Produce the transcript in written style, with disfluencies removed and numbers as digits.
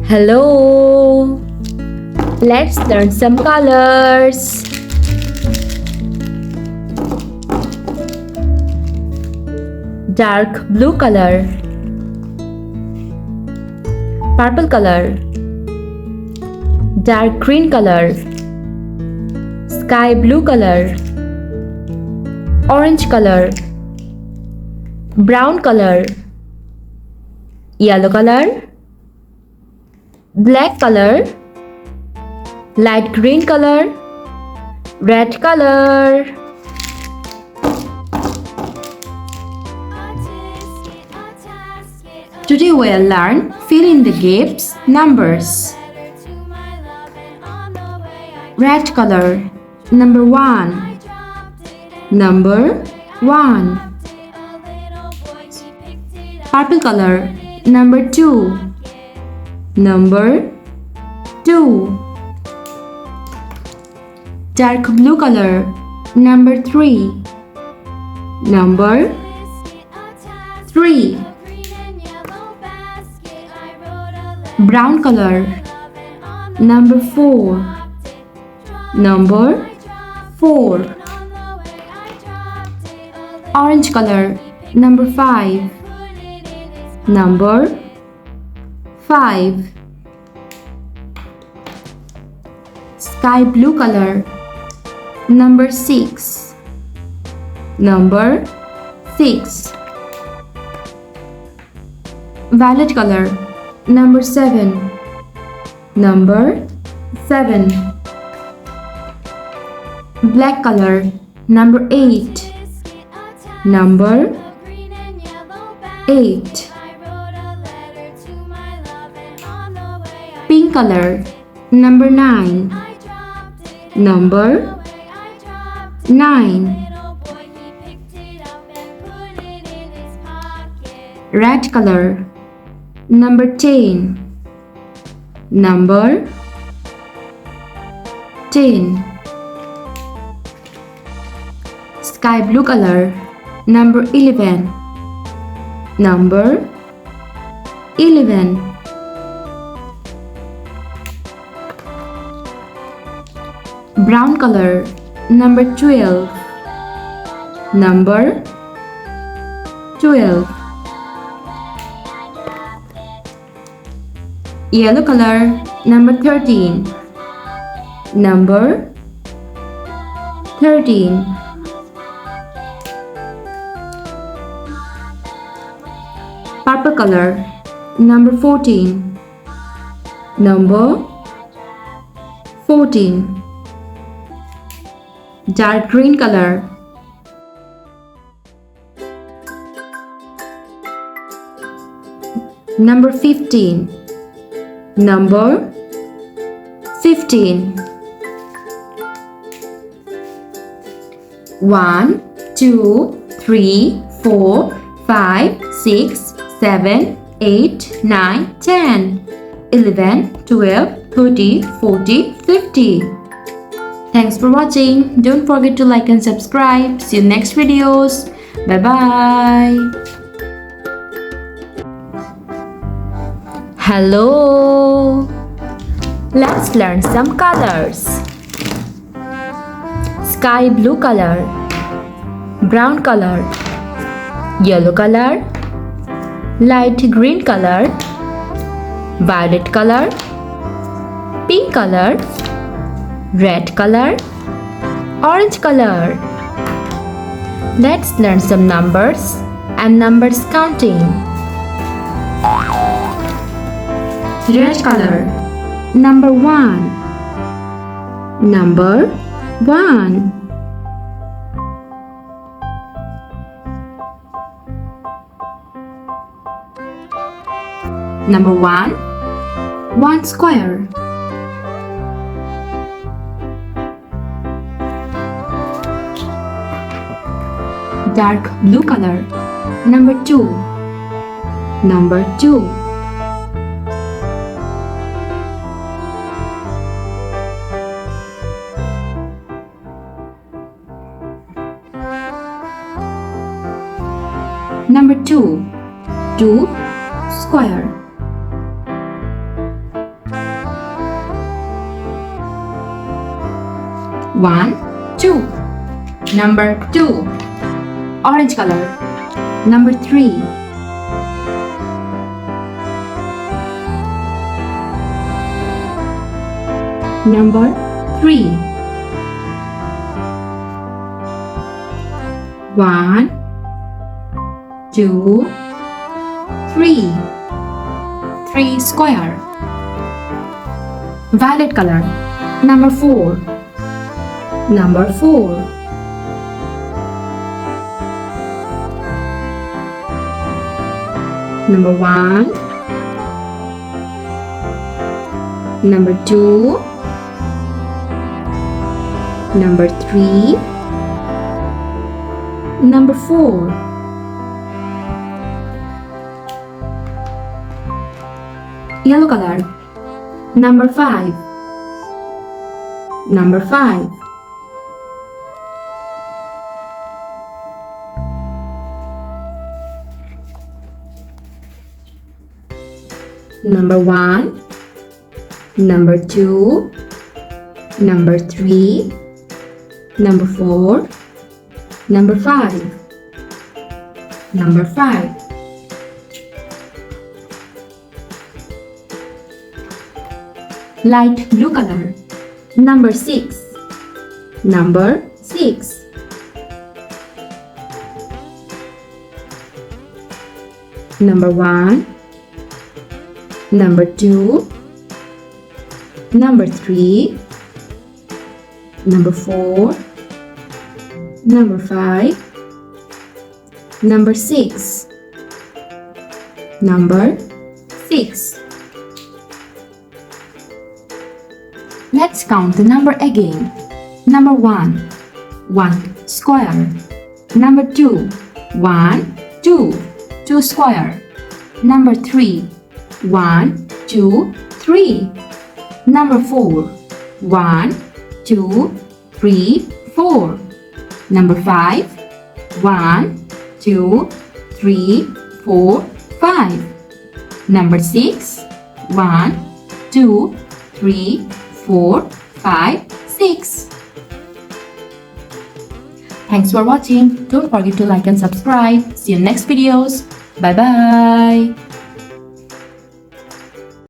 Hello! Let's learn some colors. Dark blue color, purple color, dark green color, sky blue color, orange color, brown color, yellow color, black color, light green color, red color. Today we'll learn fill in the gaps numbers. Red color, number 1. Number 1. Purple color, number 2. Number 2. Dark blue color, number 3. Number 3. Brown color, number 4. Number 4. Orange color, number 5. Number 5. Sky blue color, number 6. Number 6. Violet color, number 7. Number 7. Black color, number 8. Number 8. Pink color, number 9. Number 9. Red color, number 10. Number 10. Sky blue color, number 11. Number 11. Brown color, number 12. Number 12. Yellow color, number 13. Number 13. Purple color, number 14. Number 14. Dark green color, number 15. Number 15. 1, 2, 3, 4, 5, 6, 7, 8, 9, 10, 11, 12, 13, 14, 15. Thanks for watching. Don't forget to like and subscribe. See you next videos. Bye bye. Hello. Let's learn some colors. Sky blue color, brown color, yellow color, light green color, violet color, pink color, red color, orange color. Let's learn some numbers and numbers counting. Red color, number 1. Number 1. Number 1. 1 square. Dark blue color, number 2. Number 2. Number 2. 2 square. 1, 2. Number 2. Orange color. Number 3. Number 3. 1, 2, 3. 3 square. Violet color. Number 4. Number 4. Number 1. Number 2. Number 3. Number 4. Yellow color. Number 5. Number 5. Number 1. Number 2. Number 3. Number 4. Number 5. Number 5. Light blue color. Number 6. Number 6. Number 1. Number 2. Number 3. Number 4. Number 5. Number 6. Number 6. Let's count the number again. Number 1. 1 square. Number 2. 1, 2. 2 square. Number 3. 1, 2, 3. Number 4. 1, 2, 3, 4. Number 5. 1, 2, 3, 4, 5. Number 6. 1, 2, 3, 4, 5, 6. Thanks for watching. Don't forget to like and subscribe. See you in next videos. Bye bye.